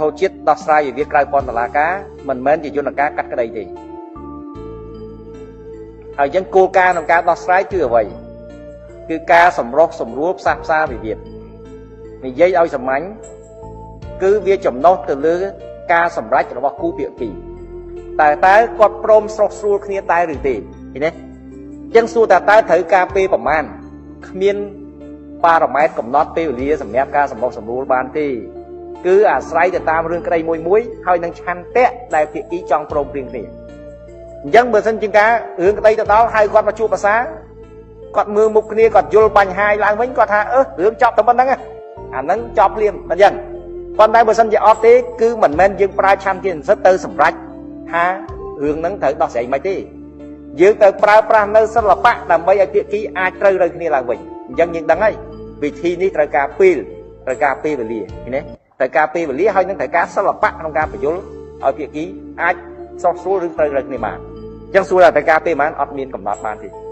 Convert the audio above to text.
ធោជាតិដោះស្រាយវិវាទក្រៅពន្ធតុលាការមិនមែនជាយន្តការកាត់ក្តីទេហើយអញ្ចឹងគោលការណ៍ក្នុងការដោះស្រាយគឺអ្វីគឺការសម្រុះសម្រួលផ្សះផ្សាវិវាទនិយាយឲ្យសាមញ្ញគឺវាចំណុះទៅលើការសម្រេចរបស់គូភាគីតើគាត់ព្រមស្រុះស្រួលគ្នាដែរឬទេឃើញទេអញ្ចឹងសួរតើត្រូវការពេលប្រមាណគ្មានប៉ារ៉ាម៉ែត្រកំណត់ពេលវេលាសម្រាប់ការសម្រុះសម្រួលបានទេគឺអាស្រ័យទៅតាមរឿងក្តីមួយហើយនឹងឆន្ទៈដែលភាគីចង់ព្រមព្រៀងគ្នាអញ្ចឹងបើសិនជាការរឿងក្តីទៅដល់ហើយគាត់មកជួបភាសាគាត់មើលមុខគ្នាគាត់យល់បញ្ហាឡើងវិញគាត់ថារឿងចប់តែប៉ុណ្្នឹងអាហ្នឹងចប់ភ្លាមអញ្ចឹងប៉ុន្តែបើសិនជាអត់ទេគឺមិនមែនយើងប្រើឆន្ទៈនិស្សិតទៅសម្រេចថារឿងហ្នឹងត្រូវដោះស្រាយមិនទេយើងទៅប្រើប្រាស់នៅសិល្បៈដើម្បីឲ្យភាគីអាចត្រូវគ្នាឡើងវិញអញ្ចឹងយើងដឹងហើយវិធីនេះត្រូវការពេលវេលាឃើញទេត្រូវការពេលវេលាហើយនឹងត្រូវការសិល្បៈក្នុងការបញ្យល់ឲ្យភាគីអាចស្រុះស្រួលឬត្រូវគ្នាបានអញ្ចឹងសួរថាត្រូវការពេលប៉ុន្មានអត់មានកំណត់បានទេ